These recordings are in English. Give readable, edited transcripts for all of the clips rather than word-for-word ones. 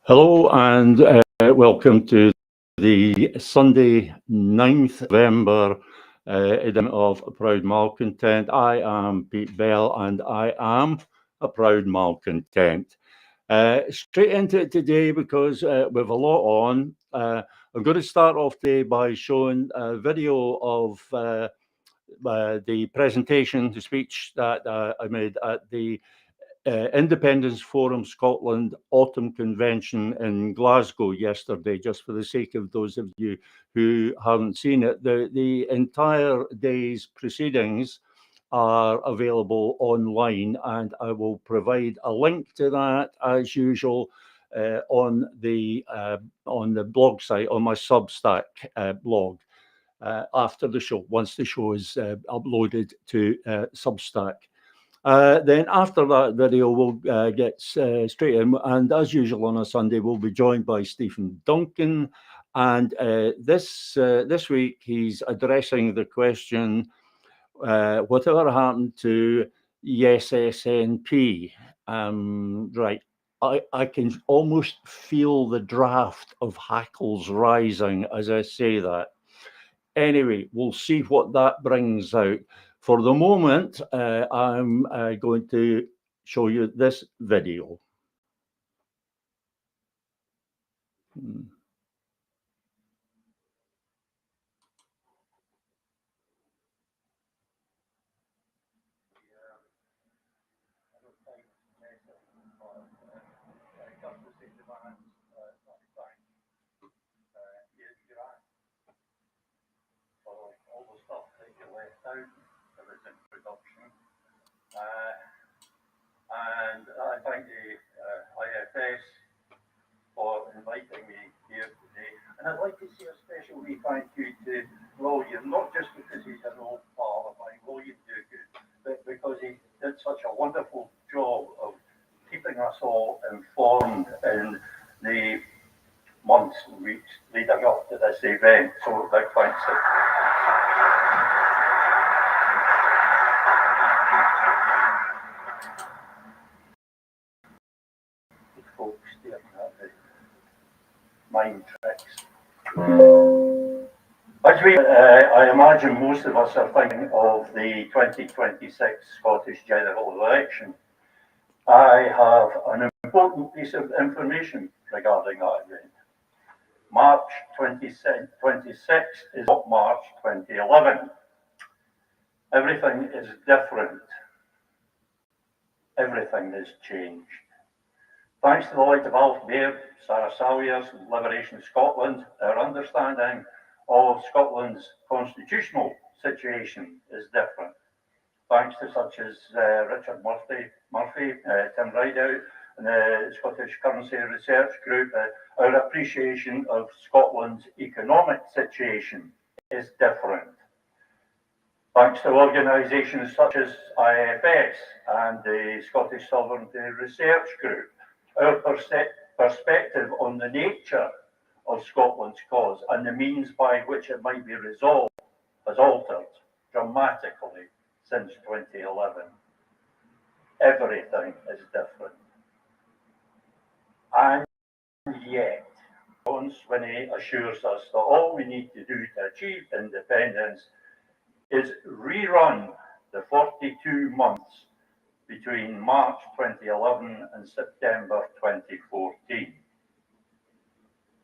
Hello and welcome to the Sunday 9th November edition of Proud Malcontent. I am Pete Bell and I am a Proud Malcontent. Straight into it today because we have a lot on. I'm going to start off today by showing a video of the presentation, the speech that I made at the Independence Forum Scotland Autumn Convention in Glasgow yesterday, just for the sake of those of you who haven't seen it. The entire day's proceedings are available online, and I will provide a link to that as usual on the blog site, on my Substack blog. After the show, once the show is uploaded to Substack. Then after that video, we'll get straight in. And as usual on a Sunday, we'll be joined by Stephen Duncan. And this week, he's addressing the question, whatever happened to Yes SNP? Right. I can almost feel the draft of hackles rising as I say that. Anyway, we'll see what that brings out. For the moment, I'm going to show you this video. And I thank the IFS for inviting me here today. And I'd like to say a special thank you to William, not just because he's an old pal of mine, William Dugan, but because he did such a wonderful job of keeping us all informed in the months and weeks leading up to this event. So big thanks to folks staring at the mind tricks. As I imagine most of us are thinking of the 2026 Scottish general election. I have an important piece of information regarding that event. March 2026 is not March 2011. Everything is different. Everything has changed. Thanks to the likes of Alf Baird, Sarah Sawyers, Liberation Scotland, our understanding of Scotland's constitutional situation is different. Thanks to such as Richard Murphy, Tim Rideout, and the Scottish Currency Research Group, our appreciation of Scotland's economic situation is different. Thanks to organisations such as IFS and the Scottish Sovereignty Research Group, our perspective on the nature of Scotland's cause and the means by which it might be resolved has altered dramatically since 2011. Everything is different. And yet, John Swinney assures us that all we need to do to achieve independence is rerun the 42 months between March 2011 and September 2014.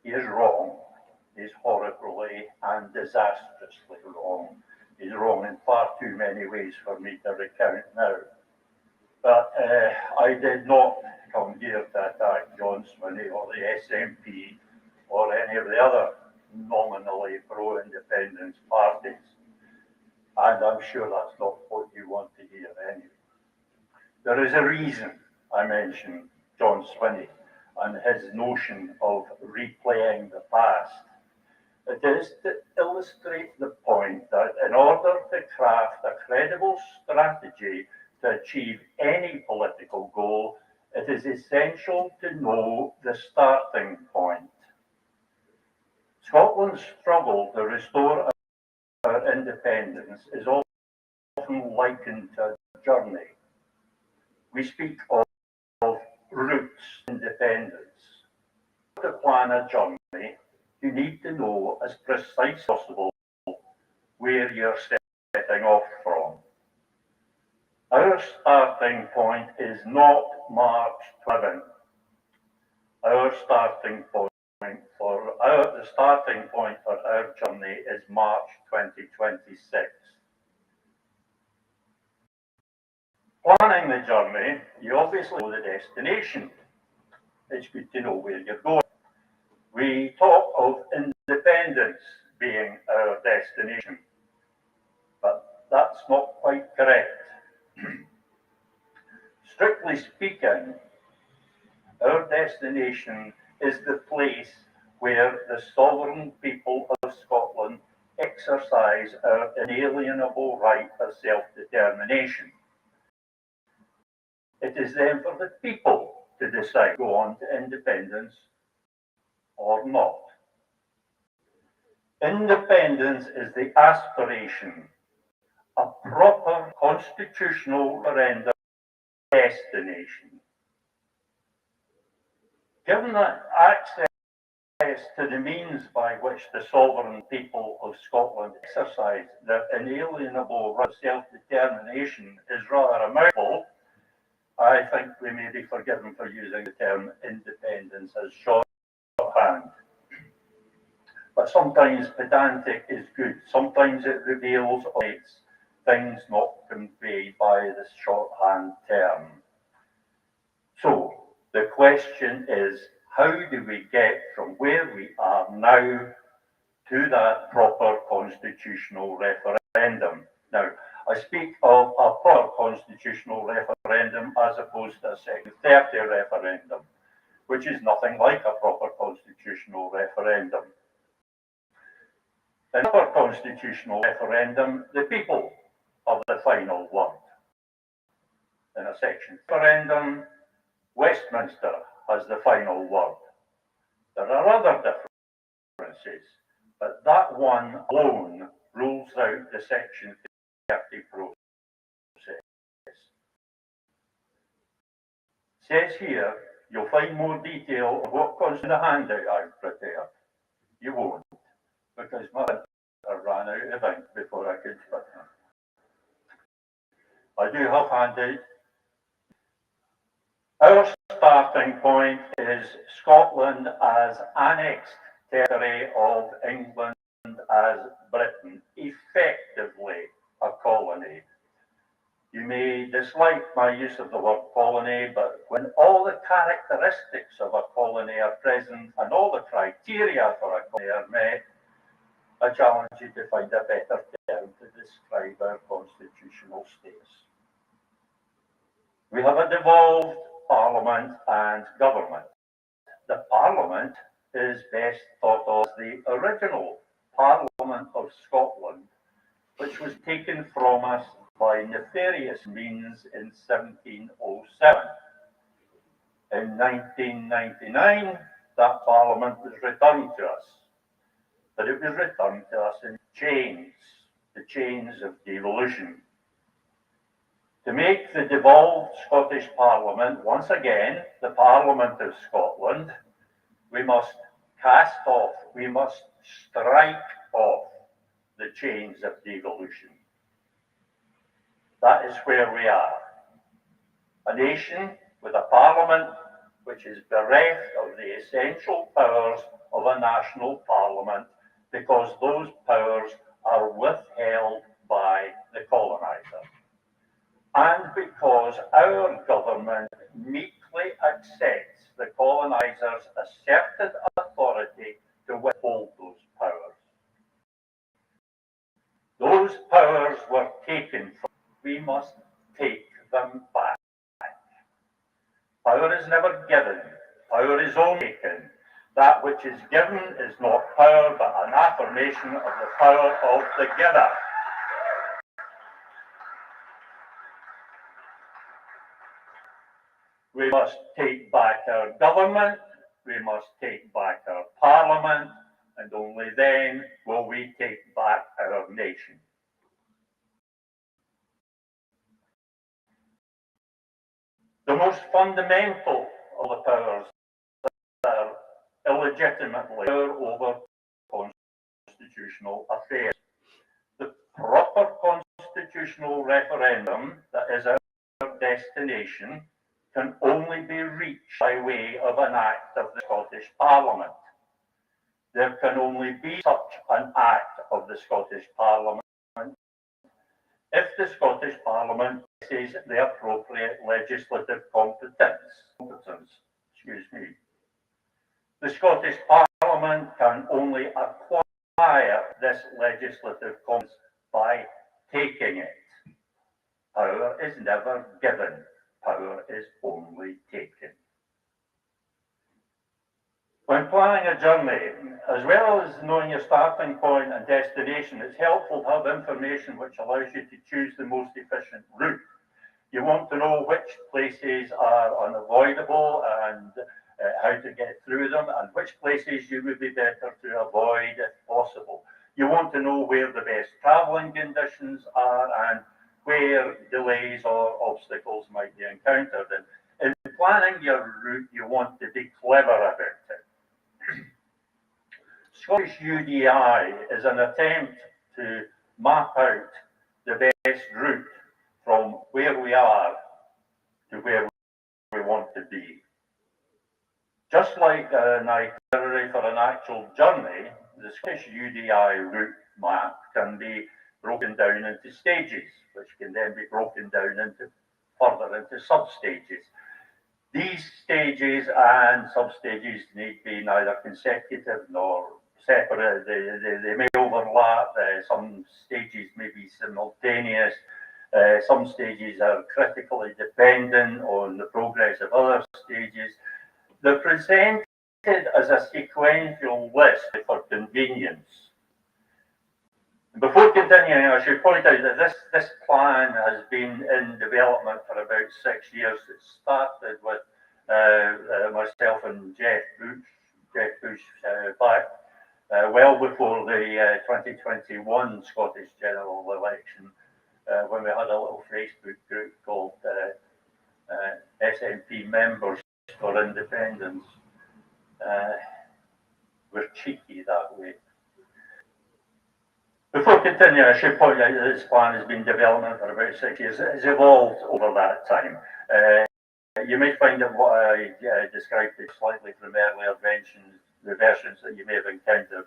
He is wrong. He's horribly and disastrously wrong. He's wrong in far too many ways for me to recount now. But I did not come here to attack John Swinney or the SNP or any of the other nominally pro-independence parties. And I'm sure that's not what you want to hear anyway. There is a reason I mention John Swinney and his notion of replaying the past. It is to illustrate the point that in order to craft a credible strategy to achieve any political goal, it is essential to know the starting point. Scotland's struggle to restore our independence is often likened to a journey. We speak of roots independence. to plan a journey, you need to know as precisely as possible where you're setting off from. Our starting point is not March 11. The starting point for our journey is March 2026. Planning the journey, you obviously know the destination. It's good to know where you're going. We talk of independence being our destination, but that's not quite correct. Strictly speaking, our destination is the place where the sovereign people of Scotland exercise our inalienable right of self-determination. It is then for the people to decide to go on to independence or not. Independence is the aspiration, a proper constitutional referendum destination. Given that access to the means by which the sovereign people of Scotland exercise their inalienable right of self-determination is rather a mouthful, I think we may be forgiven for using the term independence as shorthand. But sometimes pedantic is good. Sometimes it reveals things not conveyed by this shorthand term. So the question is, how do we get from where we are now to that proper constitutional referendum? Now, I speak of a proper constitutional referendum as opposed to a Section 30 referendum, which is nothing like a proper constitutional referendum. In a proper constitutional referendum, the people have the final word. In a Section referendum, Westminster has the final word. There are other differences, but that one alone rules out the Section 30 process. Says here, you'll find more detail of what constitutes the handout I've prepared. You won't, because my printer ran out of ink before I could fit them. I do have handouts. Our starting point is Scotland as annexed territory of England as Britain, effectively a colony. You may dislike my use of the word colony, but when all the characteristics of a colony are present and all the criteria for a colony are met, I challenge you to find a better term to describe our constitutional status. We have a devolved Parliament and government. The Parliament is best thought of as the original Parliament of Scotland, which was taken from us by nefarious means in 1707. In 1999, that Parliament was returned to us, but it was returned to us in chains, the chains of devolution. To make the devolved Scottish Parliament once again the Parliament of Scotland, we must cast off, we must strike off the chains of devolution. That is where we are. A nation with a Parliament which is bereft of the essential powers of a national Parliament because those powers are withheld by the coloniser. And because our government meekly accepts the coloniser's asserted authority to withhold those powers. Those powers were taken from us. We must take them back. Power is never given. Power is only taken. That which is given is not power, but an affirmation of the power of the giver. We must take back our government, we must take back our Parliament, and only then will we take back our nation. The most fundamental of the powers that are illegitimately over constitutional affairs. The proper constitutional referendum that is our destination can only be reached by way of an act of the Scottish Parliament. There can only be such an act of the Scottish Parliament if the Scottish Parliament is the appropriate legislative competence. The Scottish Parliament can only acquire this legislative competence by taking it. Power is never given, power is only taken. When planning a journey, as well as knowing your starting point and destination, it's helpful to have information which allows you to choose the most efficient route. You want to know which places are unavoidable and how to get through them, and which places you would be better to avoid if possible. You want to know where the best travelling conditions are and where delays or obstacles might be encountered. And in planning your route, you want to be clever about it. Scottish UDI is an attempt to map out the best route from where we are to where we want to be. Just like an itinerary for an actual journey, the Scottish UDI route map can be broken down into stages, which can then be broken down further into sub-stages. These stages and sub-stages need be neither consecutive nor separate. They may overlap. Some stages may be simultaneous. Some stages are critically dependent on the progress of other stages. They're presented as a sequential list for convenience. Before continuing, I should point out that this plan has been in development for about 6 years. It started with myself and Jeff Bush back well before the 2021 Scottish general election, when we had a little Facebook group called SNP Members for Independence. We're cheeky that way. Before continuing, I should point out that this plan has been in development for about 6 years. It has evolved over that time. You may find that what I described is slightly from earlier versions that you may have encountered.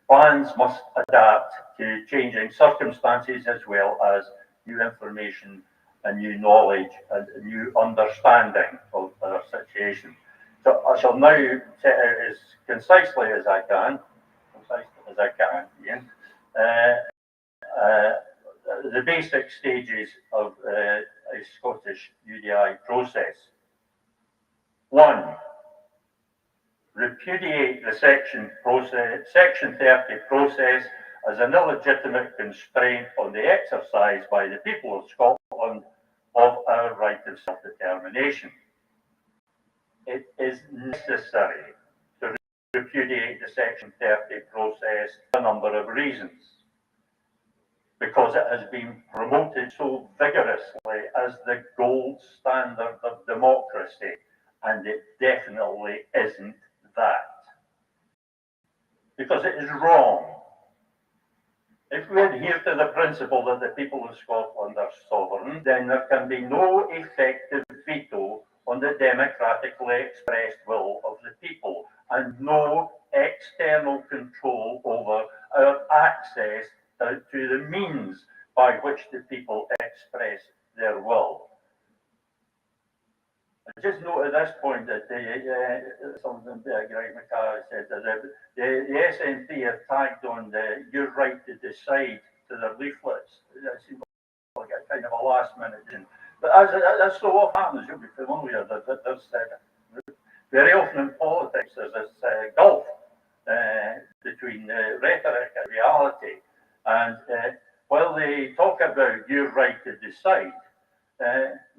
Plans must adapt to changing circumstances as well as new information and new knowledge and new understanding of our situation. So I shall now set out as concisely as I can, Ian, the basic stages of a Scottish UDI process. 1. Repudiate the Section 30 process as an illegitimate constraint on the exercise by the people of Scotland of our right of self-determination. It is necessary to repudiate the Section 30 process for a number of reasons. Because it has been promoted so vigorously as the gold standard of democracy, and it definitely isn't that. Because it is wrong. If we adhere to the principle that the people of Scotland are sovereign, then there can be no effective veto on the democratically expressed will of the people, and no external control over our access to the means by which the people express their will. I just note at this point that something Greg McCarthy said that the SNP have tagged on your right to decide to their leaflets. That seems like a kind of a last minute thing. But as so often happens, you'll be familiar that there's very often in politics there's this gulf between rhetoric and reality. And while they talk about your right to decide,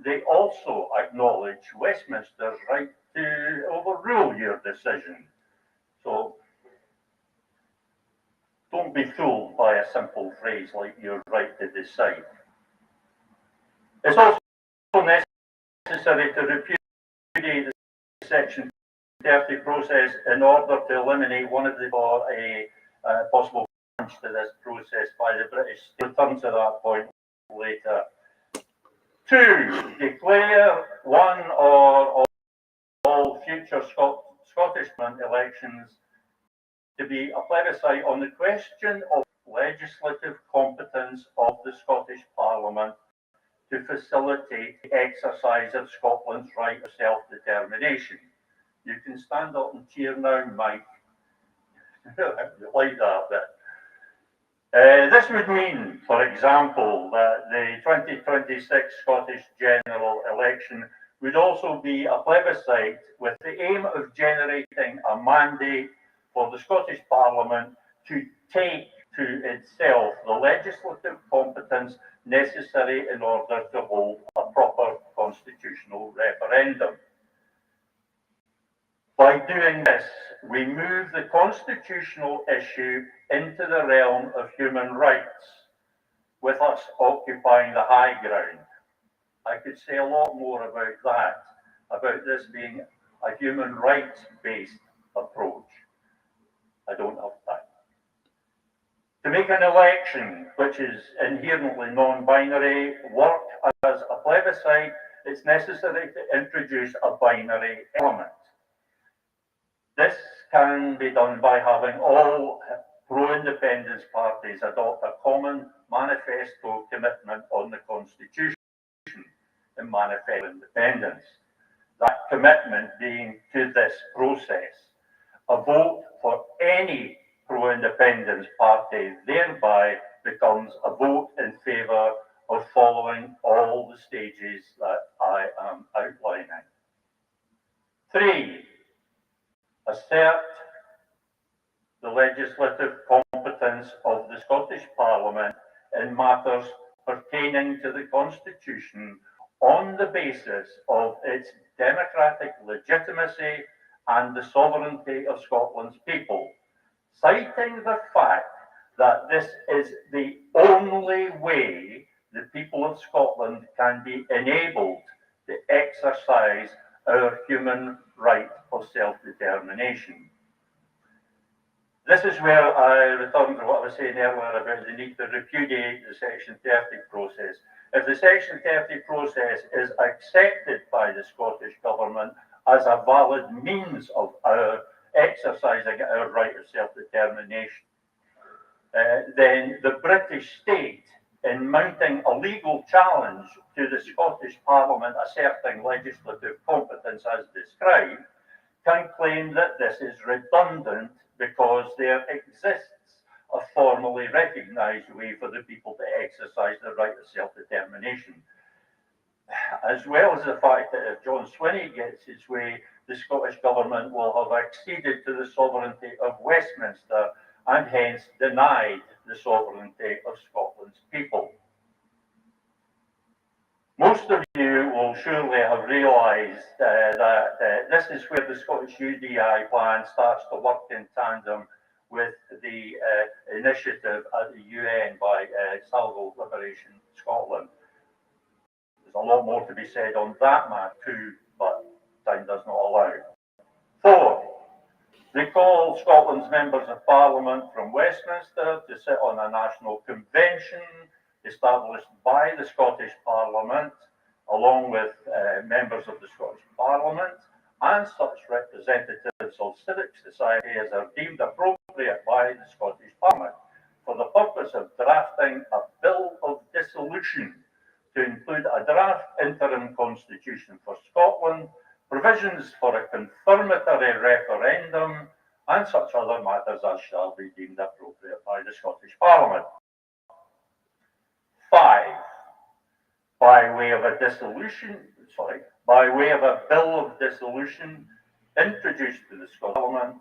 they also acknowledge Westminster's right to overrule your decision. So don't be fooled by a simple phrase like your right to decide. It's also necessary to repudiate the Section 30 process in order to eliminate one of the or a possible challenge to this process by the British. Return to that point later. 2. Declare one or all future Scottish elections to be a plebiscite on the question of legislative competence of the Scottish Parliament to facilitate the exercise of Scotland's right of self-determination. You can stand up and cheer now, Mike. Like that bit. This would mean, for example, that the 2026 Scottish general election would also be a plebiscite with the aim of generating a mandate for the Scottish Parliament to take to itself the legislative competence necessary in order to hold a proper constitutional referendum. By doing this, we move the constitutional issue into the realm of human rights, with us occupying the high ground. I could say a lot more about that, about this being a human rights-based approach. I don't have time. To make an election, which is inherently non-binary, work as a plebiscite, it's necessary to introduce a binary element. This can be done by having all pro-independence parties adopt a common manifesto commitment on the Constitution and manifest independence. That commitment being to this process. A vote for any pro-independence party thereby becomes a vote in favour of following all the stages that I am outlining. 3. Assert the legislative competence of the Scottish Parliament in matters pertaining to the Constitution on the basis of its democratic legitimacy and the sovereignty of Scotland's people, citing the fact that this is the only way the people of Scotland can be enabled to exercise our human right of self-determination. This is where I return to what I was saying earlier about the need to repudiate the Section 30 process. If the Section 30 process is accepted by the Scottish Government as a valid means of our exercising our right of self-determination, then the British state, in mounting a legal challenge to the Scottish Parliament asserting legislative competence as described, can claim that this is redundant because there exists a formally recognised way for the people to exercise the right of self-determination. As well as the fact that if John Swinney gets his way, the Scottish Government will have acceded to the sovereignty of Westminster and hence denied the sovereignty of Scotland's people. Most of you will surely have realised that this is where the Scottish UDI plan starts to work in tandem with the initiative at the UN by Salvo Liberation Scotland. There's a lot more to be said on that matter too, but time does not allow. 4. Recall Scotland's members of Parliament from Westminster to sit on a national convention established by the Scottish Parliament, along with members of the Scottish Parliament and such representatives of civic society as are deemed appropriate by the Scottish Parliament, for the purpose of drafting a bill of dissolution to include a draft interim constitution for Scotland, provisions for a confirmatory referendum, and such other matters as shall be deemed appropriate by the Scottish Parliament. 5. By way of a bill of dissolution introduced to the Scottish Parliament,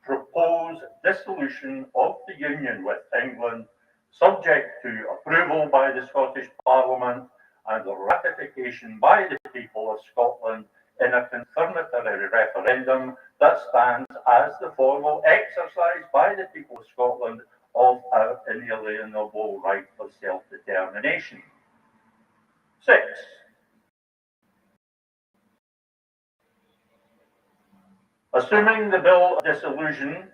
propose dissolution of the Union with England, subject to approval by the Scottish Parliament and the ratification by the people of Scotland in a confirmatory referendum that stands as the formal exercise by the people of Scotland of our inalienable right of self-determination. 6. Assuming the bill of dissolution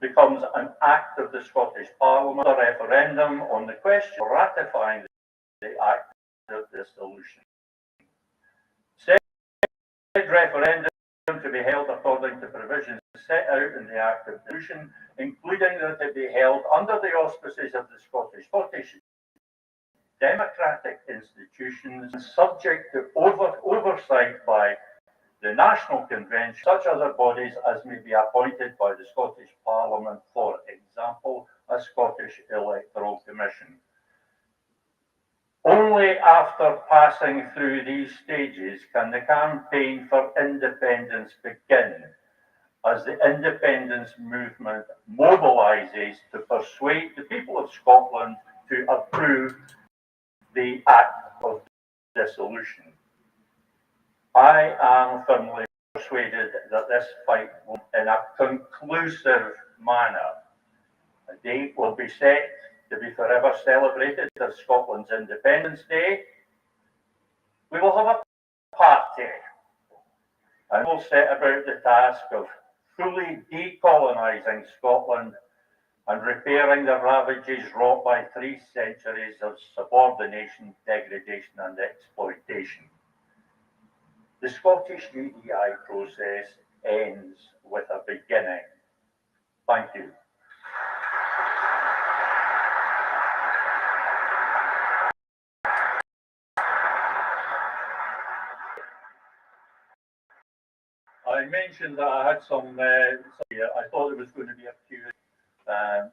becomes an act of the Scottish Parliament, a referendum on the question ratifying the act of dissolution. Said referendum to be held according to provisions set out in the Act of Dissolution, including that it be held under the auspices of the Scottish democratic institutions, subject to oversight by the National Convention, such other bodies as may be appointed by the Scottish Parliament, for example, a Scottish Electoral Commission. Only after passing through these stages can the campaign for independence begin, as the independence movement mobilises to persuade the people of Scotland to approve the Act of Dissolution. I am firmly persuaded that this fight will, in a conclusive manner, a date will be set to be forever celebrated as Scotland's Independence Day. We will have a party and we'll set about the task of fully decolonising Scotland and repairing the ravages wrought by 3 centuries of subordination, degradation and exploitation. The Scottish UDI process ends with a beginning. Thank you. I mentioned that I had some I thought there was going to be a Q&A,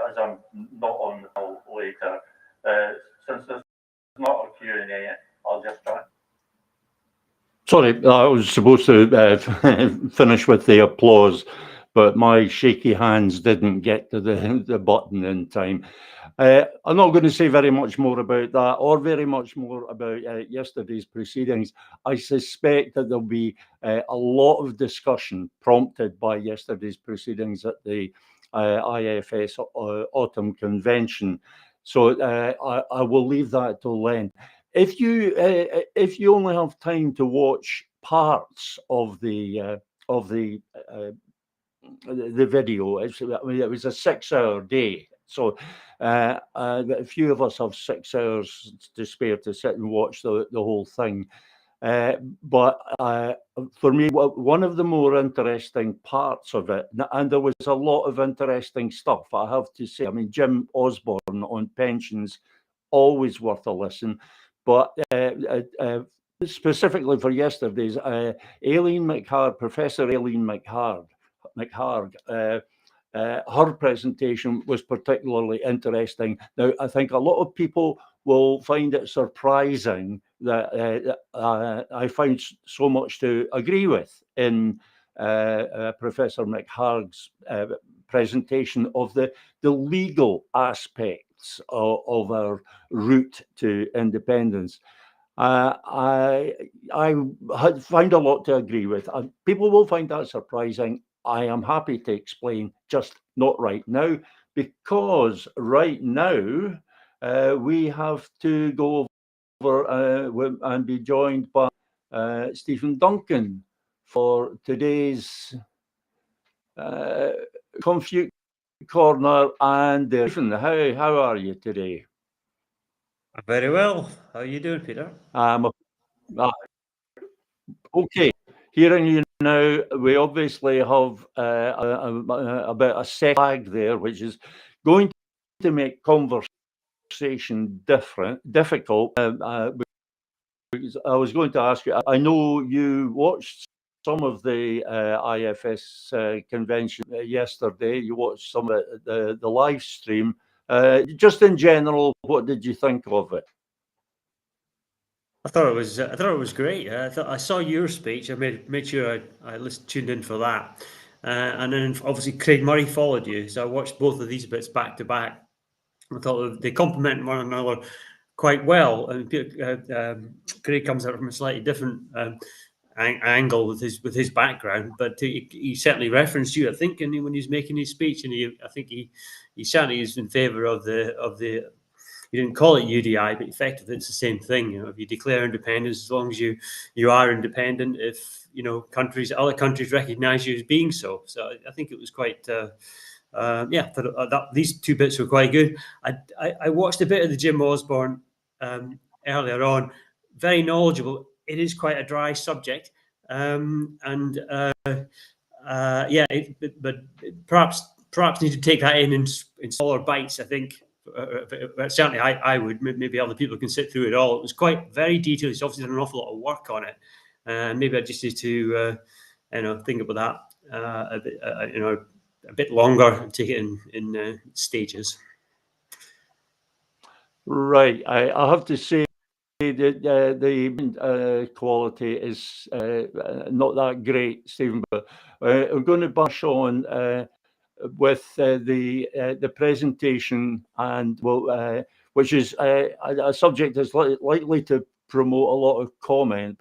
as I'm not on the call later. Since there's not a Q&A, I'll just try. Sorry, I was supposed to finish with the applause, but my shaky hands didn't get to the button in time. I'm not going to say very much more about that or very much more about yesterday's proceedings. I suspect that there'll be a lot of discussion prompted by yesterday's proceedings at the IFS Autumn Convention. So I will leave that till then. If you only have time to watch parts of the video, it was a 6-hour day, so a few of us have 6 hours to spare to sit and watch the whole thing. But for me, one of the more interesting parts of it, and there was a lot of interesting stuff, I have to say. I mean, Jim Osborne on pensions, always worth a listen. But specifically for yesterday's, Professor Aileen McHarg, her presentation was particularly interesting. Now, I think a lot of people will find it surprising that I found so much to agree with in Professor McHarg's presentation of the legal aspects of our route to independence. I had found a lot to agree with. People will find that surprising. I am happy to explain, just not right now, because right now we have to go over and be joined by Stephen Duncan for today's Confute Corner. And Stephen, how are you today? Very well. How are you doing, Peter? Okay. Hearing you now, we obviously have about a set flag there, which is going to make conversation difficult. I was going to ask you, I know you watched some of the IFS convention yesterday. You watched some of the live stream. Just in general, what did you think of it? I thought it was great. I saw your speech. I made sure I tuned in for that, and then obviously Craig Murray followed you. So I watched both of these bits back to back. I thought they complement one another quite well. And Craig comes out from a slightly different angle with his background, but he certainly referenced you, I think, when he was making his speech, and I think he certainly is in favour of the you didn't call it UDI, but effectively it's the same thing. If you declare independence, as long as you are independent, if other countries recognise you as being so. So I think it was quite. These two bits were quite good. I watched a bit of the Jim Osborne earlier on. Very knowledgeable. It is quite a dry subject, but perhaps need to take that in smaller bites. I think certainly I would. Maybe other people can sit through it all. It was quite very detailed. It's obviously done an awful lot of work on it. Maybe I just need to think about that a bit longer and take it in stages. Right. I have to say that the quality is not that great, Stephen, but I'm going to bash on with the presentation, and which is a subject that's likely to provoke a lot of comment.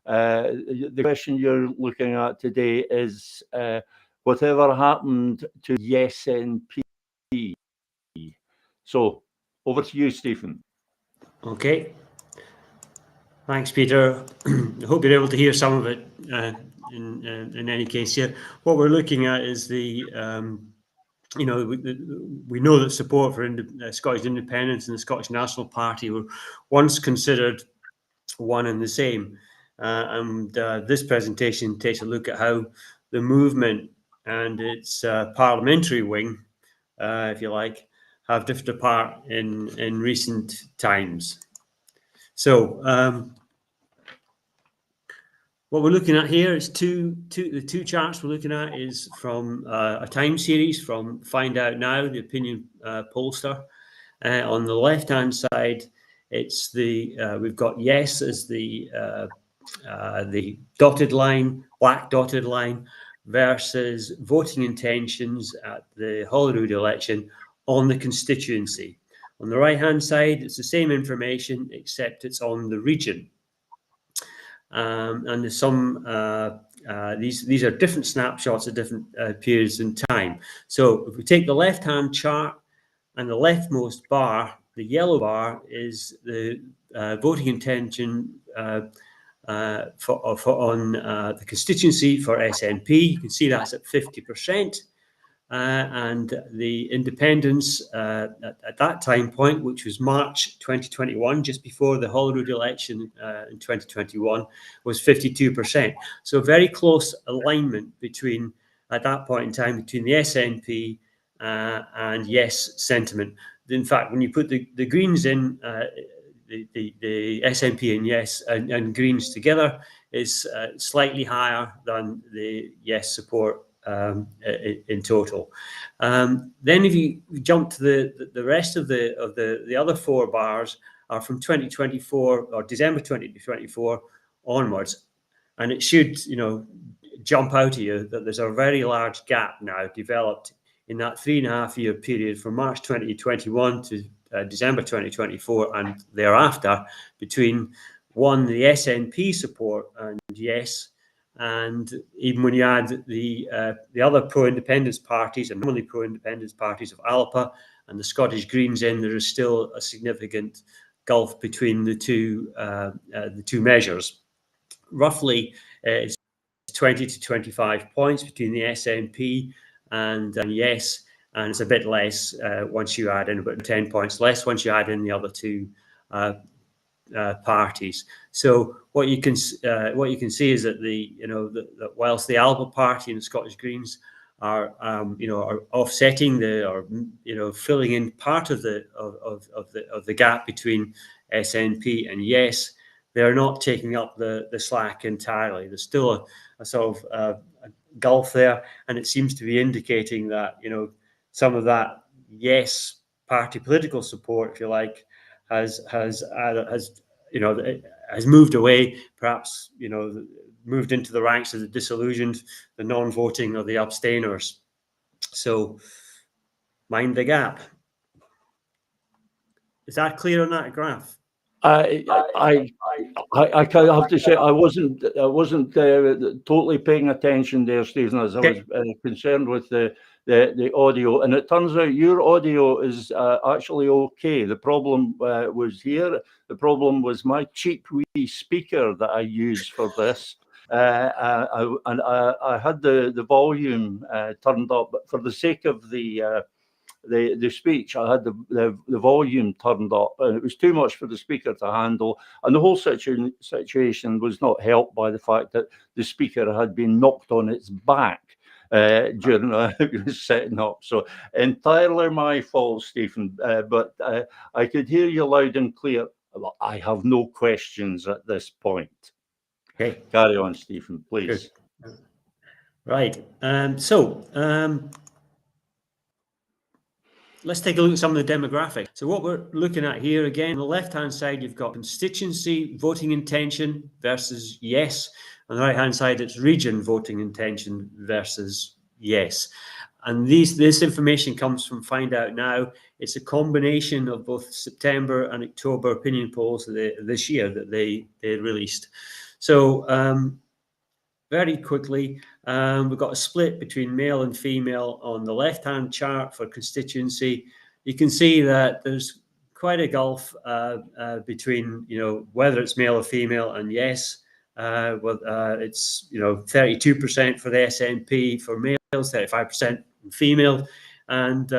The question you're looking at today is whatever happened to the SNP. So over to you, Stephen. Okay. Thanks, Peter. I hope you're able to hear some of it. In any case, here, what we're looking at is we know that support for Scottish independence and the Scottish National Party were once considered one and the same. This presentation takes a look at how the movement and its parliamentary wing, if you like, have drifted apart in recent times. So what we're looking at here is the two charts we're looking at is from a time series from Find Out Now, the opinion pollster. On the left-hand side, it's we've got yes as the dotted line, black dotted line, versus voting intentions at the Holyrood election on the constituency. On the right-hand side, it's the same information, except it's on the region. And there's some, these are different snapshots at different periods in time. So if we take the left-hand chart and the leftmost bar, the yellow bar is the voting intention on the constituency for SNP. You can see that's at 50%. And the independence at that time point, which was March 2021, just before the Holyrood election in 2021, was 52%. So very close alignment at that point in time, between the SNP and yes sentiment. In fact, when you put the Greens in, the SNP and yes and Greens together is slightly higher than the yes support in total. Then if you jump to the rest of the other four bars are from 2024 or December 2024 onwards, and it should jump out at you that there's a very large gap now developed in that 3.5 year period from March 2021 to December 2024 and thereafter between the SNP support and yes. And even when you add the other pro-independence parties and normally pro-independence parties of ALPA and the Scottish Greens in, there is still a significant gulf between the two measures. Roughly, it's 20 to 25 points between the SNP and yes, and it's a bit less once you add in, about 10 points less once you add in the other two parties. So what you can see is that that whilst the ALPA party and the Scottish Greens are offsetting filling in part of the gap between SNP and yes, they're not taking up the slack entirely. There's still a sort of gulf there, and it seems to be indicating that some of that yes party political support, if you like, has moved away, perhaps moved into the ranks of the disillusioned, the non-voting, or the abstainers. So mind the gap. Is that clear on that graph? I kind of have to say I wasn't totally paying attention there, Stephen, as I was concerned with the the audio, and it turns out your audio is actually okay. The problem was here. The problem was my cheap wee speaker that I use for this. I had the volume turned up, but for the sake of the speech, I had the volume turned up, and it was too much for the speaker to handle. And the whole situation was not helped by the fact that the speaker had been knocked on its back during it was setting up. So entirely my fault, Stephen. But I could hear you loud and clear. Well, I have no questions at this point. Okay. Carry on, Stephen, please. Good. Right. Let's take a look at some of the demographics. So what we're looking at here, again, on the left-hand side, you've got constituency voting intention versus yes. On the right-hand side, it's region voting intention versus yes. And this information comes from Find Out Now. It's a combination of both September and October opinion polls this year that they released. So very quickly, we've got a split between male and female on the left-hand chart for constituency. You can see that there's quite a gulf between, whether it's male or female, and yes, it's 32% for the SNP for males, 35% female, and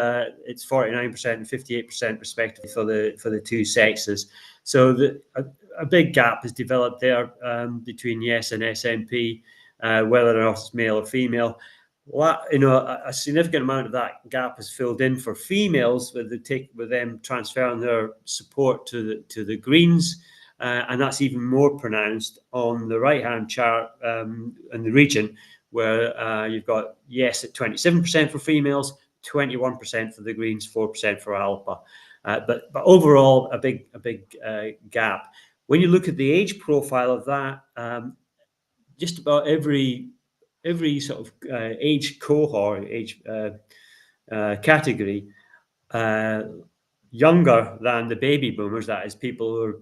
it's 49% and 58% respectively for the two sexes. So a big gap has developed there between yes and SNP. Whether or not it's male or female. A significant amount of that gap is filled in for females with them transferring their support to the Greens, and that's even more pronounced on the right-hand chart in the region, where you've got yes at 27% for females, 21% for the Greens, 4% for ALPA. But overall, a big gap. When you look at the age profile of that, just about every sort of age cohort, age category, younger than the baby boomers, that is, people who are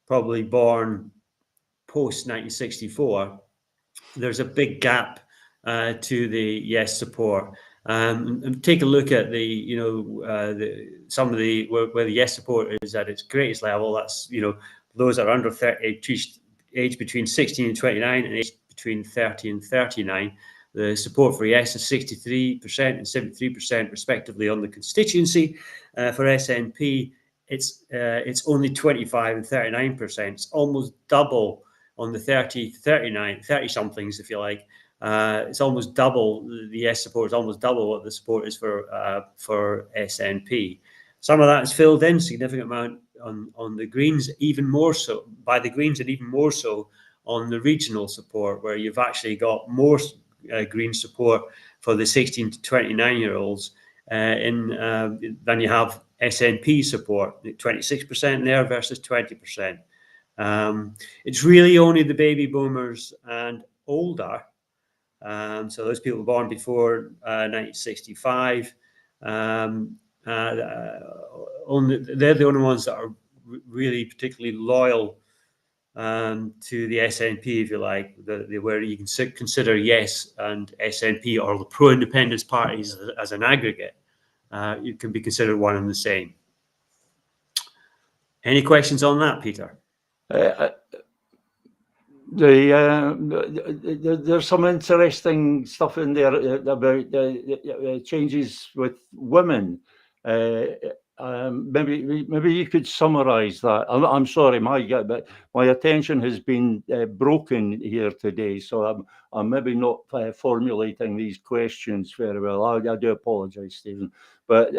probably born post 1964, there's a big gap to the yes support. And take a look at where the yes support is at its greatest level. That's those are under 30, age between 16 and 29, and age between 30 and 39. The support for yes is 63% and 73% respectively on the constituency. For SNP, it's only 25 and 39%. It's almost double on the 30 somethings, if you like. It's almost double. The yes support is almost double what the support is for SNP. Some of that is filled in, significant amount on the Greens, even more so by the Greens, and even more so on the regional support, where you've actually got more Green support for the 16 to 29-year-olds than you have SNP support, 26% there versus 20%. It's really only the baby boomers and older, so those people born before 1965, they're the only ones that are really particularly loyal to the SNP, if you like, where you can consider yes and SNP, or the pro-independence parties as an aggregate. You can be considered one and the same. Any questions on that, Peter? There's some interesting stuff in there about changes with women. Maybe you could summarize that. I'm sorry, but my attention has been broken here today, so I'm maybe not formulating these questions very well. I do apologize, Stephen, but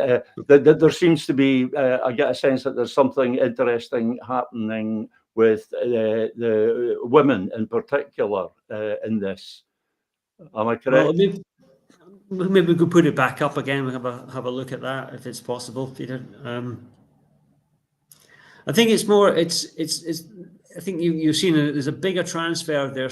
there seems to be, I get a sense that there's something interesting happening with the women in particular in this. Am I correct? Well, maybe we could put it back up again. We'll have a look at that if it's possible, Peter. I think it's more. I think you've seen there's a bigger transfer of their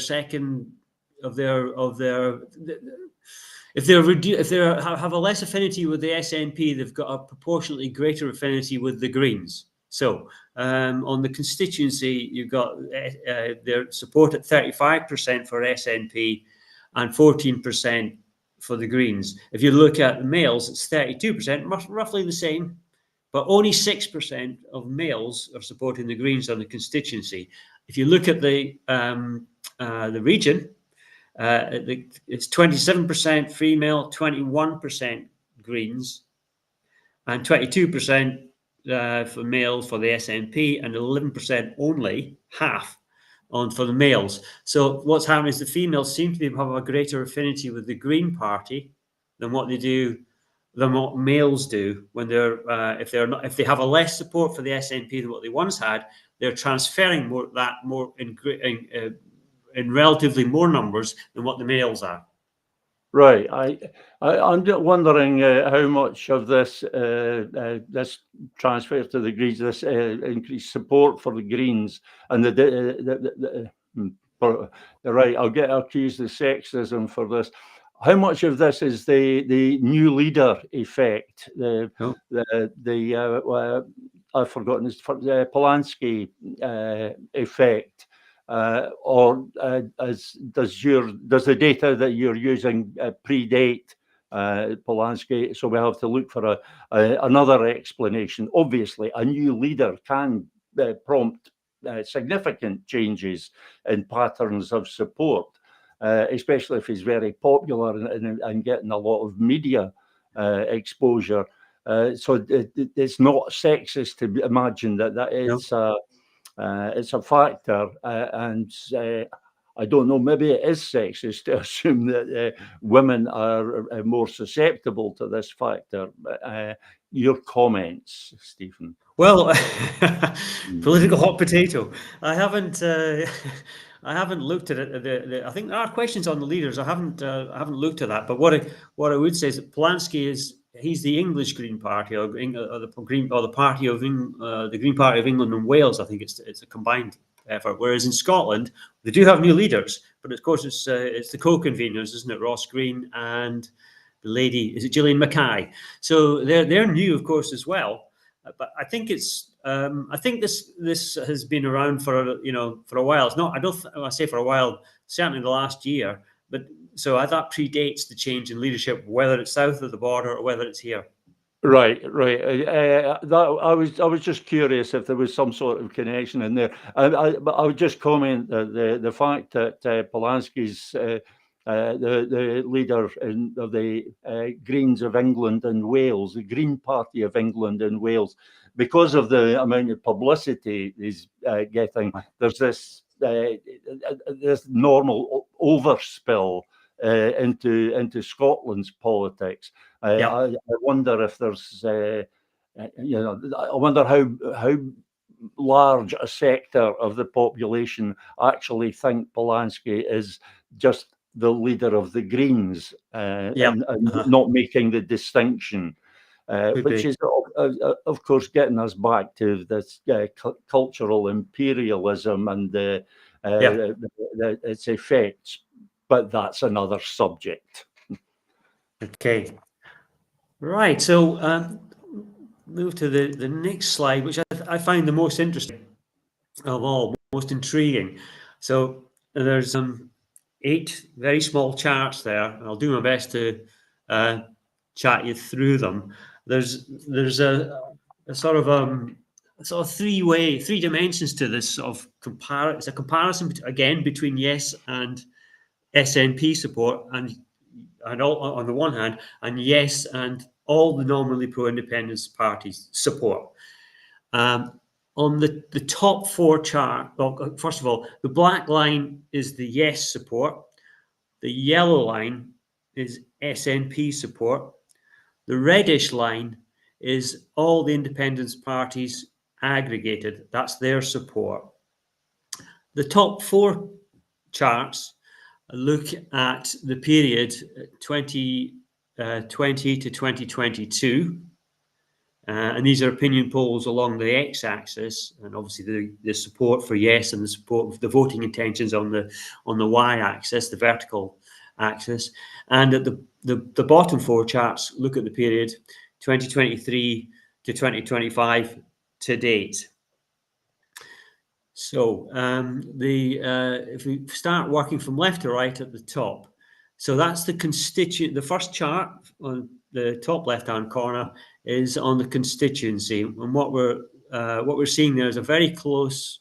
if they have a less affinity with the SNP, they've got a proportionately greater affinity with the Greens. So on the constituency, you've got their support at 35% for SNP and 14% for the Greens. If you look at the males, it's 32%, roughly the same, but only 6% of males are supporting the Greens on the constituency. If you look at the region, it's 27% female, 21% Greens, and 22% for males for the SNP, and 11% only, half, for the males. So what's happening is the females seem to have a greater affinity with the Green Party than what males do when they're if they have a less support for the SNP than what they once had. They're transferring more in relatively more numbers than what the males are. Right. I'm just wondering how much of this this transfer to the Greens, this increased support for the Greens, and right. I'll get accused of sexism for this. How much of this is the new leader effect? I've forgotten this, the Polanski effect. Or does the data that you're using predate Polanski? So we have to look for another explanation. Obviously, a new leader can prompt significant changes in patterns of support, especially if he's very popular and getting a lot of media exposure. So it's not sexist to imagine that is. No. It's a factor, and I don't know, maybe it is sexist to assume that women are more susceptible to this factor. Your comments, Stephen? Well, political hot potato. I haven't looked at it. I think there are questions on the leaders. I haven't looked at that. But what I would say is that Polanski he's the English Green Party, or the Green Party of the Green Party of England and Wales. I think it's a combined effort. Whereas in Scotland, they do have new leaders, but of course it's the co-conveners, isn't it? Ross Greene and the lady, is it Gillian Mackay? So they're new, of course, as well. But I think this has been around for a while. It's not. I say for a while, certainly the last year. But so that predates the change in leadership, whether it's south of the border or whether it's here. Right. I was just curious if there was some sort of connection in there. But I would just comment that the fact that Polanski's the leader of the Greens of England and Wales, the Green Party of England and Wales, because of the amount of publicity he's getting, there's this normal overspill into Scotland's politics. I wonder if there's, I wonder how large a sector of the population actually think Polanski is just the leader of the Greens and not making the distinction, which is, of course, getting us back to this cultural imperialism and its effects. But that's another subject. Okay. Right. So move to the next slide, which I find the most interesting of all, most intriguing. So there's 8 very small charts there, and I'll do my best to chat you through them. There's a sort of three dimensions to this sort of comparison. It's a comparison again between Yes and SNP support, and all, on the one hand, and Yes and all the nominally pro-independence parties support. On the top 4 chart, well, first of all, the black line is the Yes support. The yellow line is SNP support. The reddish line is all the independence parties aggregated. That's their support. The top 4 charts look at the period 2020 to 2022. And these are opinion polls along the x-axis, and obviously the support for Yes and the support of the voting intentions on the y-axis, the vertical axis. And at the bottom 4 charts look at the period 2023 to 2025 to date. So if we start working from left to right at the top, So that's the constituent. The first chart on the top left-hand corner is on the constituency, and what we're seeing there is a very close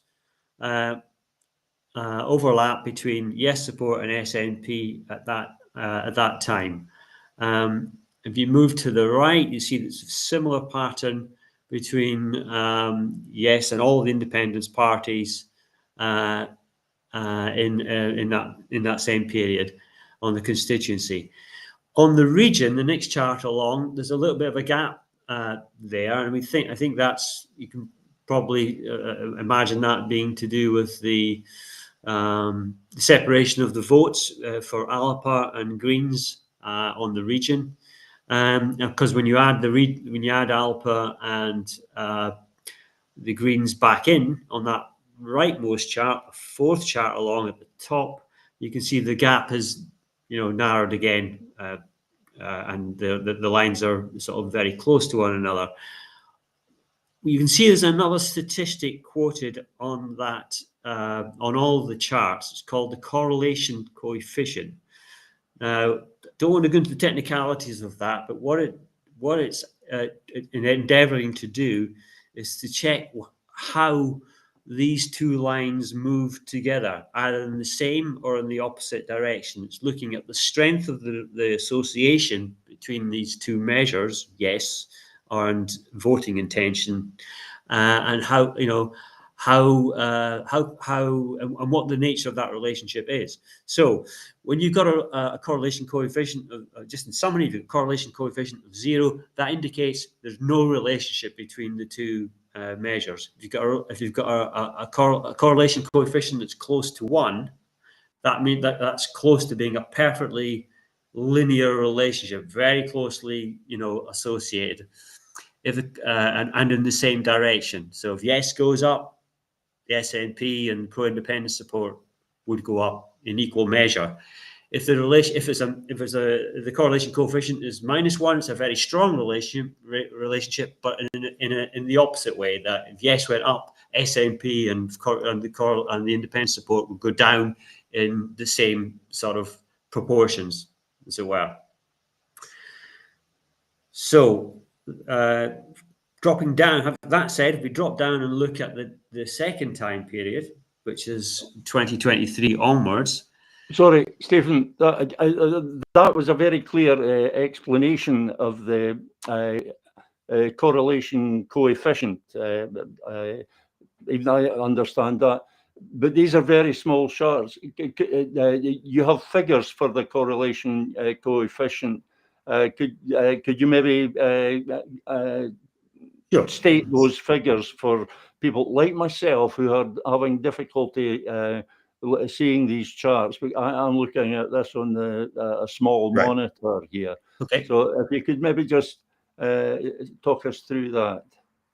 overlap between Yes support and SNP at that time. If you move to the right, you see there's a similar pattern between Yes and all the independence parties in that same period on the constituency. On the region, the next chart along, there's a little bit of a gap there, and I think that's, you can probably imagine that being to do with the separation of the votes for Alpa and Greens on the region, because when you add Alpa and the Greens back in on that rightmost chart, fourth chart along at the top, you can see the gap has narrowed again, and the lines are sort of very close to one another. You can see there's another statistic quoted on that on all the charts. It's called the correlation coefficient. Now, don't want to go into the technicalities of that, but what it's endeavouring to do is to check how these two lines move together, either in the same or in the opposite direction. It's looking at the strength of the association between these two measures, yes, and voting intention, and how and what the nature of that relationship is. So when you've got a correlation coefficient of, just in summary, if you've got a correlation coefficient of 0, that indicates there's no relationship between the two measures. If you've got a correlation coefficient that's close to 1, that means that's close to being a perfectly linear relationship, very closely associated. And in the same direction. So if Yes goes up, the SNP and pro-independence support would go up in equal measure. If the correlation coefficient is -1, it's a very strong relationship, but in the opposite way, that if Yes went up, SNP and the independent support would go down in the same sort of proportions as it were. So dropping down, that said, if we drop down and look at the second time period, which is 2023 onwards. Sorry, Stephen, that was a very clear explanation of the correlation coefficient. Even I understand that. But these are very small charts. You have figures for the correlation coefficient. Could you maybe state those figures for people like myself who are having difficulty seeing these charts? I'm looking at this on a small monitor here. Okay. So if you could maybe just talk us through that.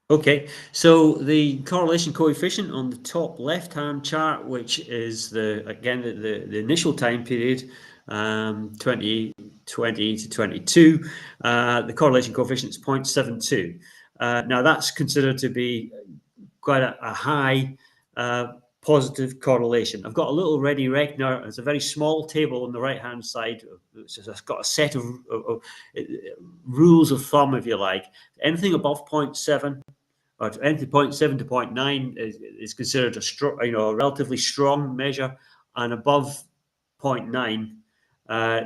Okay, so the correlation coefficient on the top left-hand chart, which is the initial time period, 2020 to 22, the correlation coefficient is 0.72. Now that's considered to be quite a high positive correlation. I've got a little ready reckoner. It's a very small table on the right-hand side. It's got a set of rules of thumb, if you like. Anything above 0.7 or anything 0.7 to 0.9 is considered a relatively strong measure, and above 0.9,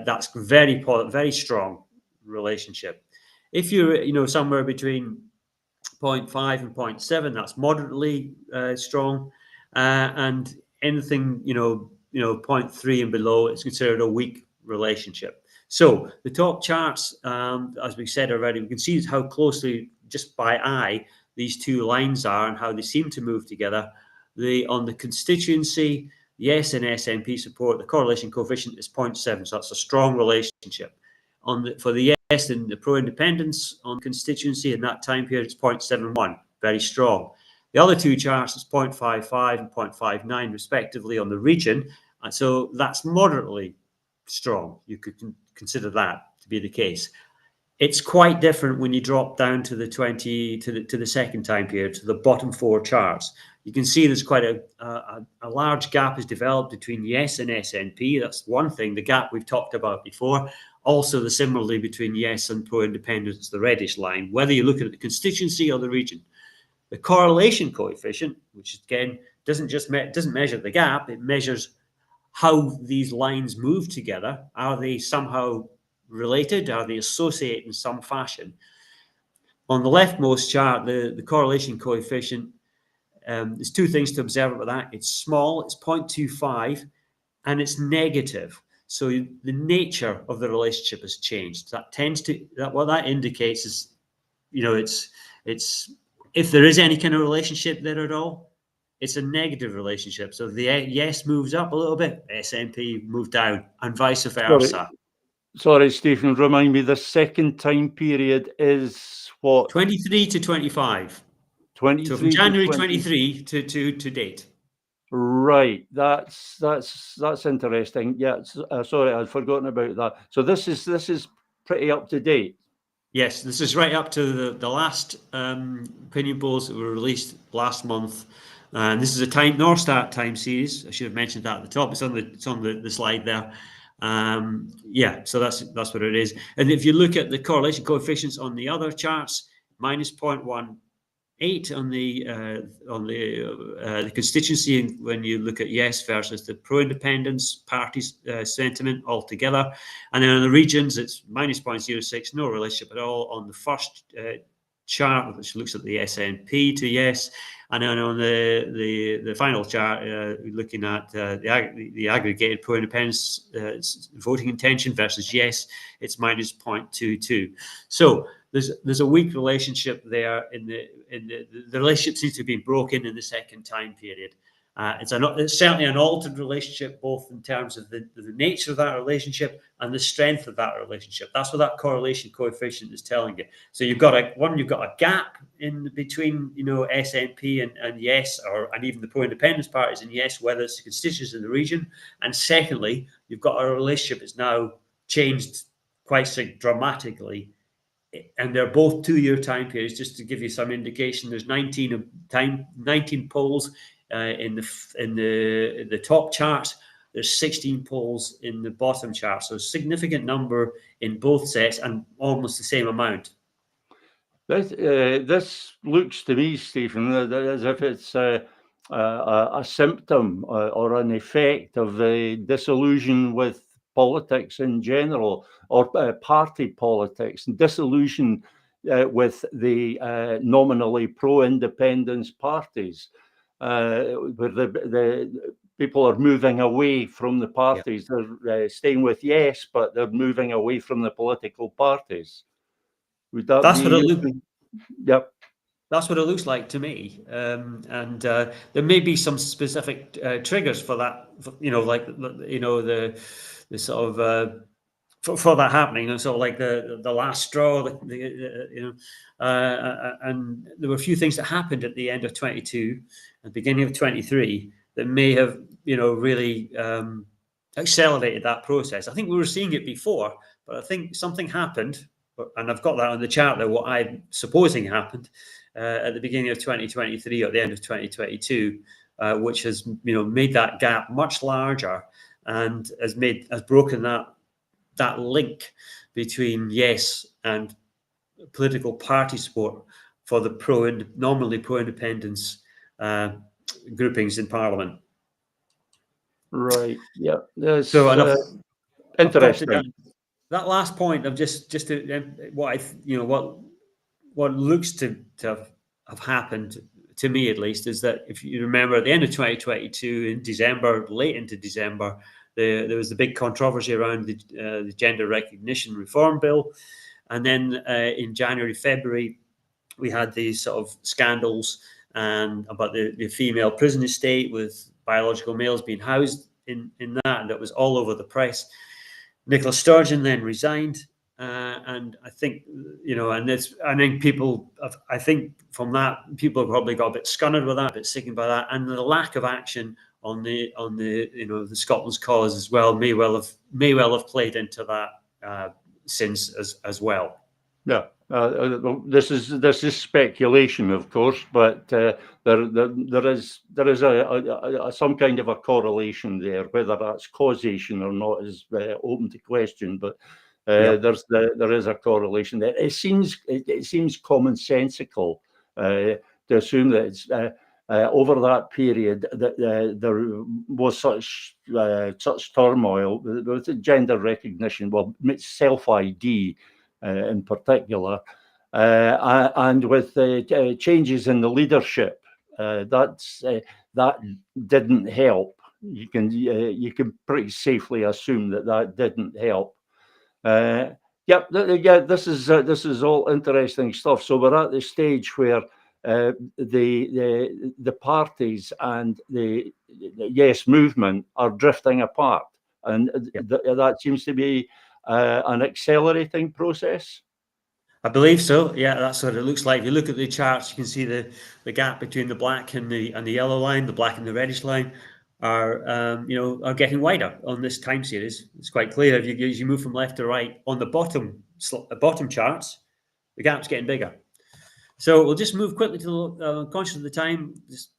that's very strong relationship. If you're somewhere between 0.5 and 0.7, that's moderately strong, and anything 0.3 and below, it's considered a weak relationship. So the top charts, as we said already, we can see how closely, just by eye, these two lines are and how they seem to move together. On the constituency, Yes and SNP support, the correlation coefficient is 0.7, so that's a strong relationship. For the Yes and the pro-independence on constituency in that time period, it's 0.71, very strong. The other two charts is 0.55 and 0.59 respectively on the region, and so that's moderately strong. You could consider that to be the case. It's quite different when you drop down to the to the second time period, to the bottom 4 charts. You can see there's quite a large gap has developed between Yes and SNP. That's one thing, the gap we've talked about before. Also, similarly between Yes and pro-independence, the reddish line, whether you look at the constituency or the region. The correlation coefficient, which again doesn't measure the gap, it measures how these lines move together. Are they somehow related? Are they associated in some fashion? On the leftmost chart, the correlation coefficient, there's 2 things to observe about that. It's small, it's 0.25, and it's negative. So the nature of the relationship has changed. What that indicates is, it's if there is any kind of relationship there at all, it's a negative relationship. So the Yes moves up a little bit, SNP moved down, and vice versa. Sorry, Stephen, remind me, the second time period is what? 23 to 25. 23 so from January to 23 to date. Right, that's interesting. Yeah, sorry, I'd forgotten about that. So this is pretty up to date. Yes, this is right up to the last opinion polls that were released last month, and this is a North Star time series. I should have mentioned that at the top. It's on the slide there. Yeah, so that's what it is. And if you look at the correlation coefficients on the other charts, minus 0.18 on the constituency, when you look at Yes versus the pro-independence party's sentiment altogether, and then on the regions it's minus 0.06, no relationship at all on the first chart, which looks at the SNP to Yes, and then on the final chart, looking at the aggregated pro-independence voting intention versus Yes, it's minus 0.22. So there's a weak relationship there. The relationship seems to be broken in the second time period. It's certainly an altered relationship, both in terms of the nature of that relationship and the strength of that relationship. That's what that correlation coefficient is telling you. So you've got a gap in between, SNP and Yes, and even the pro-independence parties and Yes, whether it's the constituencies in the region. And secondly, you've got a relationship that's now changed quite dramatically. And they're both 2-year time periods. Just to give you some indication, there's 19 polls in the top chart. There's 16 polls in the bottom chart. So a significant number in both sets and almost the same amount. This looks to me, Stephen, as if it's a symptom or an effect of the disillusion with politics in general, or party politics, and disillusion with the nominally pro-independence parties, where the people are moving away from the parties. Yeah. They're staying with Yes, but they're moving away from the political parties. Would that That's be? What it looks. Yep. That's what it looks like to me, and there may be some specific triggers for that. The sort of for that happening, sort of like the last straw. And there were a few things that happened at the end of 22, and beginning of 23, that may have really accelerated that process. I think we were seeing it before, but I think something happened, and I've got that on the chart there. What I'm supposing happened at the beginning of 2023 or at the end of 2022, which has made that gap much larger and has broken that link between Yes and political party support for the nominally pro-independence groupings in Parliament. Right. Yeah. That's interesting. That last point of just to what looks to have happened, to me at least, is that if you remember at the end of 2022, in December, late into December, there was the big controversy around the gender recognition reform bill, and then in January, February, we had these sort of scandals and about the female prison estate with biological males being housed in that, and that was all over the press. Nicola Sturgeon then resigned, and I think I think from that, people probably got a bit scunnered with that, a bit sickened by that, and the lack of action on the Scotland's cause as well may well have played into that since as well. Yeah, this is speculation, of course, but there is some kind of a correlation there. Whether that's causation or not is open to question, but there is a correlation there. It seems commonsensical to assume that it's over that period that there was such turmoil with gender recognition, well, self-ID. In particular, and with changes in the leadership, that didn't help. You can pretty safely assume that didn't help. This is all interesting stuff. So we're at the stage where the parties and the Yes movement are drifting apart, and that seems to be an accelerating process. I believe so. Yeah, that's what it looks like. If you look at the charts, you can see the gap between the black and the yellow line, the black and the reddish line, are getting wider on this time series. It's quite clear as you move from left to right on the bottom charts, the gap's getting bigger. So we'll just move quickly to the conscious of the time. Just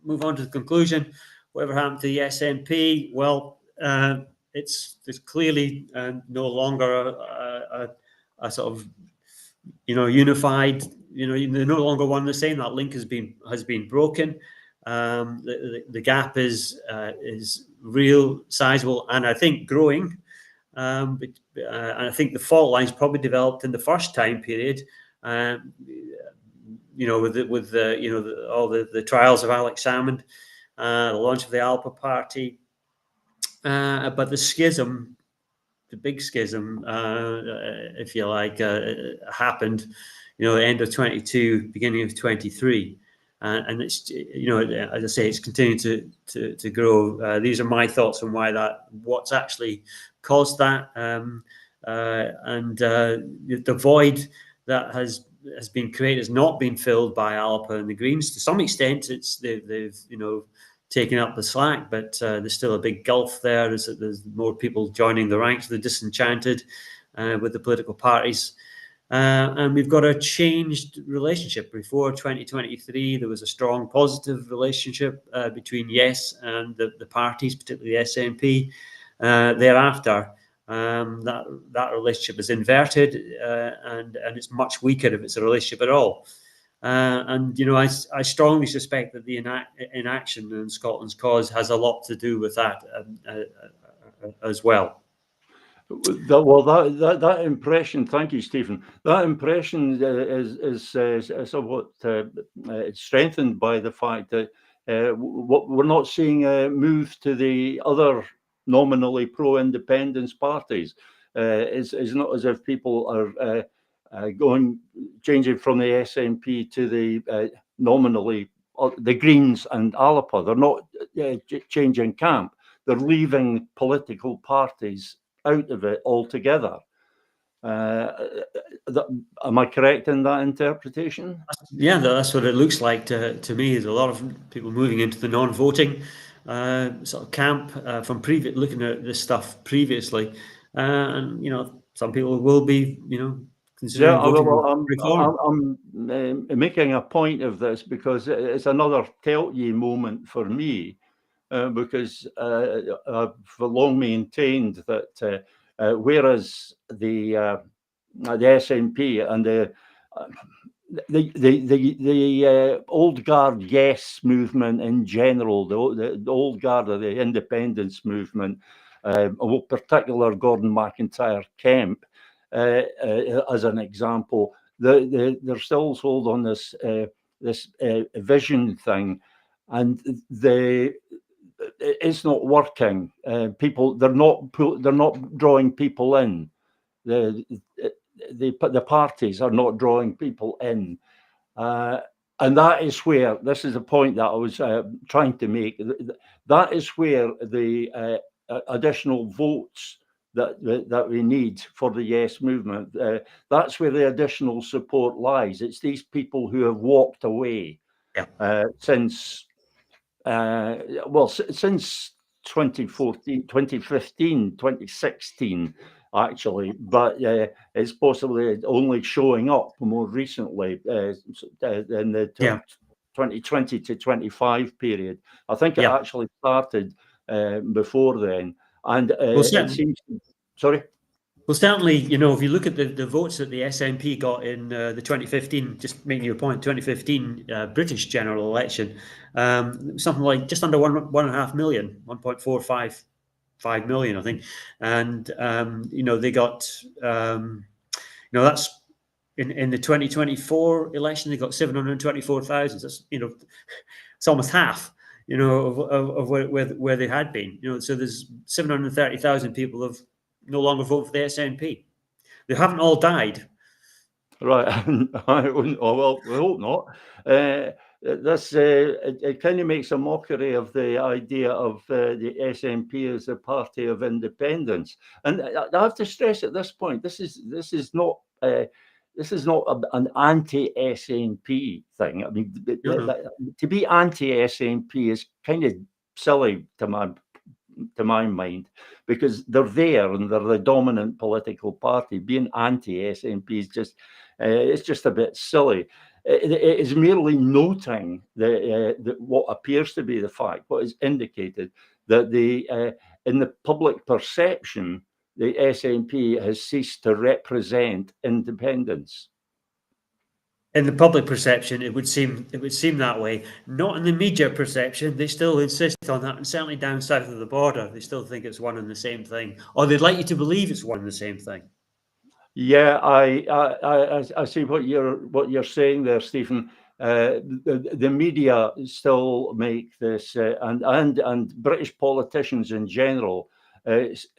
move on to the conclusion. Whatever happened to the SNP? Well, it's clearly no longer a sort of unified. They're no longer one and the same. That link has been broken. The gap is real, sizable, and I think growing. And I think the fault lines probably developed in the first time period. With all the trials of Alex Salmond, the launch of the Alpha Party, but the schism, the big schism, if you like, happened, the end of 22, beginning of 23, and it's as I say, it's continuing to grow. These are my thoughts on what's actually caused that, and the void that has been created has not been filled by Alpha and the Greens. To some extent, they've taken up the slack, but there's still a big gulf there. There's more people joining the ranks of the disenchanted with the political parties. And we've got a changed relationship. Before 2023, there was a strong positive relationship between Yes and the parties, particularly the SNP. Thereafter, that relationship is inverted, and it's much weaker if it's a relationship at all. I strongly suspect that the inaction in Scotland's cause has a lot to do with that as well. That impression, thank you, Stephen. That impression is somewhat strengthened by the fact that we're not seeing a move to the other nominally pro-independence parties. It's not as if people are changing from the SNP to the nominally the Greens and Alpha. They're not changing camp. They're leaving political parties out of it altogether. Am I correct in that interpretation? Yeah, that's what it looks like to me. There's a lot of people moving into the non-voting sort of camp from looking at this stuff previously, and some people will be considering voting for reform. I'm making a point of this because it's another tell-ye moment for me. Because I've long maintained that whereas the SNP and the old guard Yes movement in general, the old guard of the independence movement, particular Gordon McIntyre Kemp, as an example, they're still sold on this vision thing, and it's not working. They're not drawing people in. The parties are not drawing people in, and that is where this is the point that I was trying to make. That is where the additional votes that we need for the Yes movement. That's where the additional support lies. It's these people who have walked away since. Since 2014, 2015, 2016, actually, but it's possibly only showing up more recently in the 2020 to 25 period. I think it actually started before then, and it seems. Sorry. Well, certainly, you know, if you look at the votes that the SNP got in the 2015, just making your point, 2015 British general election, something like just under 1.5 million, 1.455 million, I think, and you know, they got, you know, that's in the 2024 election, they got 724,000. That's, you know, it's almost half, you know, of where they had been, you know. So there's 730,000 people have no longer vote for the SNP. They haven't all died. Right. Well, we hope not. It kind of makes a mockery of the idea of the SNP as a party of independence. And I have to stress at this point, this is not an anti-SNP thing. I mean, to be anti-SNP is kind of silly to my mind, because they're there and they're the dominant political party. Being anti-SNP is just it's just a bit silly. It is merely noting that what appears to be the fact, what is indicated, that in the public perception, the SNP has ceased to represent independence. In the public perception, it would seem that way. Not in the media perception. They still insist on that, and certainly down south of the border, they still think it's one and the same thing, or they'd like you to believe it's one and the same thing. Yeah, I see what you're saying there, Stephen. The media still make this, and British politicians in general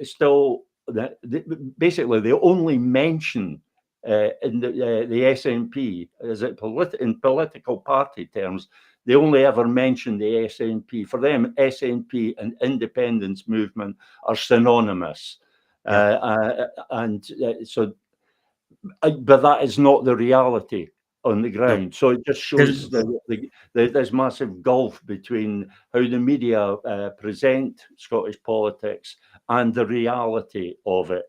still basically they only mention in the SNP as in political party terms. They only ever mention the SNP. For them, SNP and independence movement are synonymous. So, but that is not the reality on the ground. No. So it just shows there's massive gulf between how the media present Scottish politics and the reality of it.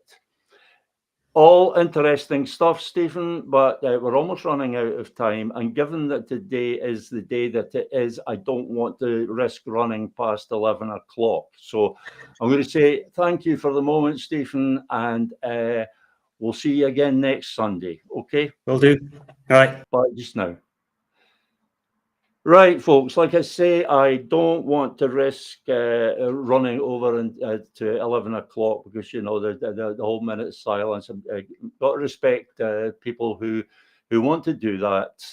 All interesting stuff, Stephen, but we're almost running out of time. And given that today is the day that it is, I don't want to risk running past 11 o'clock. So I'm going to say thank you for the moment, Stephen, and we'll see you again next Sunday. Okay? Will do. All right. Bye just now. Right, folks, like I say, I don't want to risk running over to 11 o'clock because, you know, the whole minute of silence. I've got to respect people who want to do that,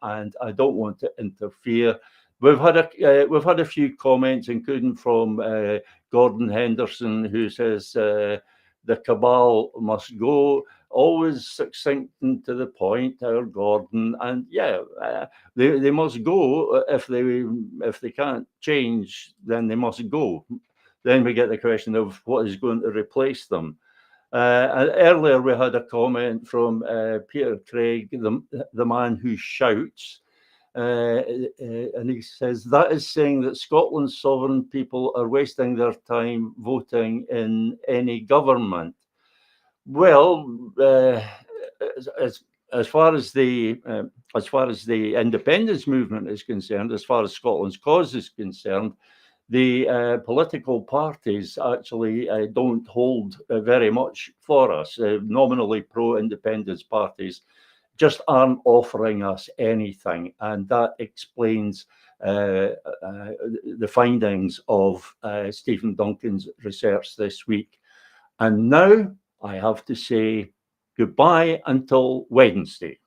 and I don't want to interfere. We've had a few comments, including from Gordon Henderson, who says the cabal must go. Always succinct and to the point, our Gordon, and yeah, they must go. If they can't change, then they must go. Then we get the question of what is going to replace them. And earlier we had a comment from Peter Craig, the man who shouts, and he says that is saying that Scotland's sovereign people are wasting their time voting in any government. Well, as far as the independence movement is concerned, as far as Scotland's cause is concerned, the political parties actually don't hold very much for us. Nominally pro-independence parties just aren't offering us anything, and that explains the findings of Stephen Duncan's research this week. And now I have to say goodbye until Wednesday.